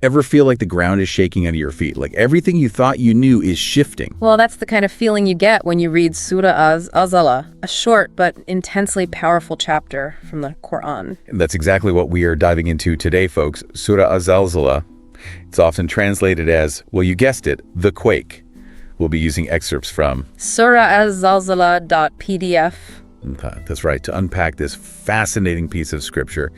Ever feel like the ground is shaking under your feet? Like everything you thought you knew is shifting? Well, that's the kind of feeling you get when you read Surah Az-Zalzalah, a short but intensely powerful chapter from the Quran. And that's exactly what we are diving into today, folks. Surah Az-Zalzalah. It's often translated as, well, you guessed it, the quake. We'll be using excerpts from Surah Az-Zalzalah.pdf. That's right, to unpack this fascinating piece of scripture.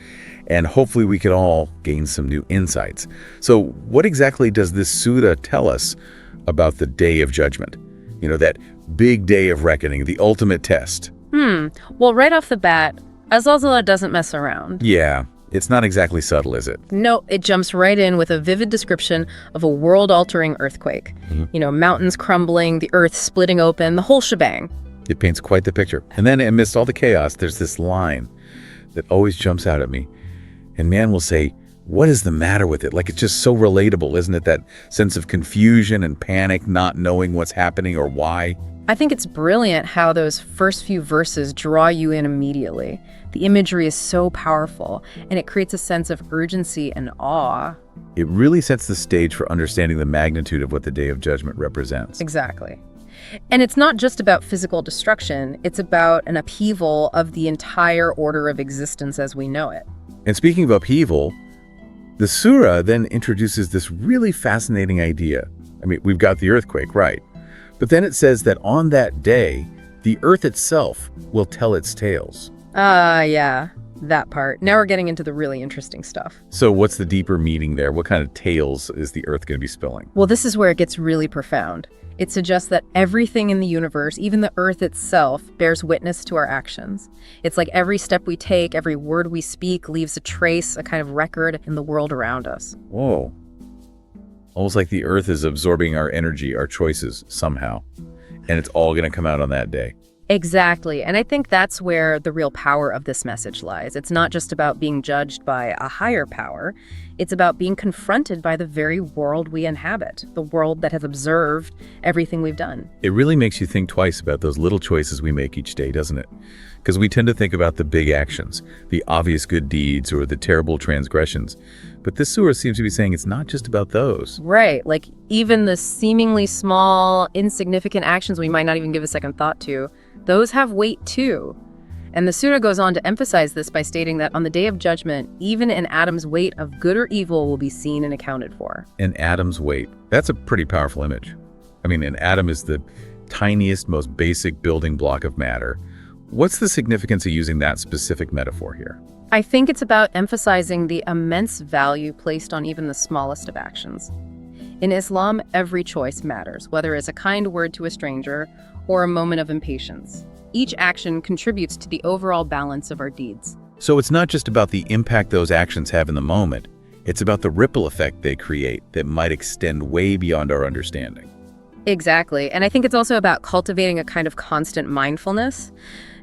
And hopefully we can all gain some new insights. So what exactly does this surah tell us about the day of judgment? You know, that big day of reckoning, the ultimate test. Well, right off the bat, Az-Zalzalah doesn't mess around. Yeah, it's not exactly subtle, is it? No, it jumps right in with a vivid description of a world-altering earthquake. You know, mountains crumbling, the earth splitting open, the whole shebang. It paints quite the picture. And then amidst all the chaos, there's this line that always jumps out at me. And man will say, what is the matter with it? Like, it's just so relatable, isn't it? That sense of confusion and panic, not knowing what's happening or why. I think it's brilliant how those first few verses draw you in immediately. The imagery is so powerful, and it creates a sense of urgency and awe. It really sets the stage for understanding the magnitude of what the Day of Judgment represents. Exactly. And it's not just about physical destruction, it's about an upheaval of the entire order of existence as we know it. And speaking of upheaval, the surah then introduces this really fascinating idea. I mean, we've got the earthquake, right? But then it says that on that day, the earth itself will tell its tales. Yeah, that part. Now we're getting into the really interesting stuff. So what's the deeper meaning there? What kind of tales is the earth going to be spilling? Well, this is where it gets really profound. It suggests that everything in the universe, even the earth itself, bears witness to our actions. It's like every step we take, every word we speak leaves a trace, a kind of record in the world around us. Whoa. Almost like the earth is absorbing our energy, our choices somehow. And it's all going to come out on that day. Exactly. And I think that's where the real power of this message lies. It's not just about being judged by a higher power. It's about being confronted by the very world we inhabit, the world that has observed everything we've done. It really makes you think twice about those little choices we make each day, doesn't it? Because we tend to think about the big actions, the obvious good deeds, or the terrible transgressions. But this surah seems to be saying it's not just about those. Right. Like even the seemingly small, insignificant actions we might not even give a second thought to, those have weight too. And the surah goes on to emphasize this by stating that on the day of judgment, even an atom's weight of good or evil will be seen and accounted for. An atom's weight. That's a pretty powerful image. I mean, an atom is the tiniest, most basic building block of matter. What's the significance of using that specific metaphor here? I think it's about emphasizing the immense value placed on even the smallest of actions. In Islam, every choice matters, whether it's a kind word to a stranger or a moment of impatience. Each action contributes to the overall balance of our deeds. So it's not just about the impact those actions have in the moment. It's about the ripple effect they create that might extend way beyond our understanding. Exactly. And I think it's also about cultivating a kind of constant mindfulness.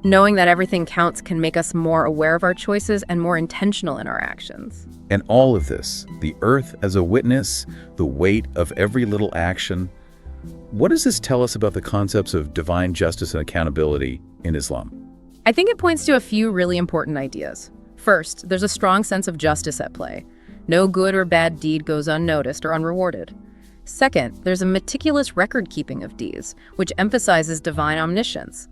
Knowing that everything counts can make us more aware of our choices and more intentional in our actions. And all of this, the earth as a witness, the weight of every little action, what does this tell us about the concepts of divine justice and accountability in Islam? I think it points to a few really important ideas. First, there's a strong sense of justice at play. No good or bad deed goes unnoticed or unrewarded. Second, there's a meticulous record-keeping of deeds, which emphasizes divine omniscience.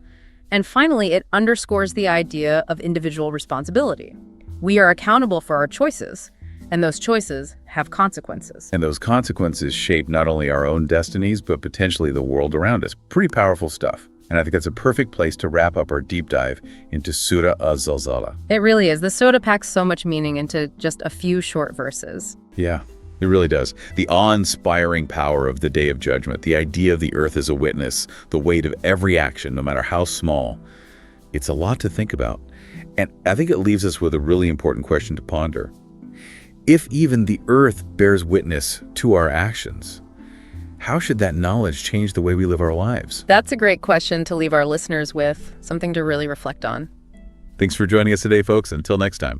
And finally, it underscores the idea of individual responsibility. We are accountable for our choices, and those choices have consequences. And those consequences shape not only our own destinies, but potentially the world around us. Pretty powerful stuff. And I think that's a perfect place to wrap up our deep dive into Surah Az-Zalzalah. It really is. The surah packs so much meaning into just a few short verses. Yeah. It really does. The awe-inspiring power of the Day of Judgment, the idea of the earth as a witness, the weight of every action, no matter how small. It's a lot to think about. And I think it leaves us with a really important question to ponder. If even the earth bears witness to our actions, how should that knowledge change the way we live our lives? That's a great question to leave our listeners with, something to really reflect on. Thanks for joining us today, folks. Until next time.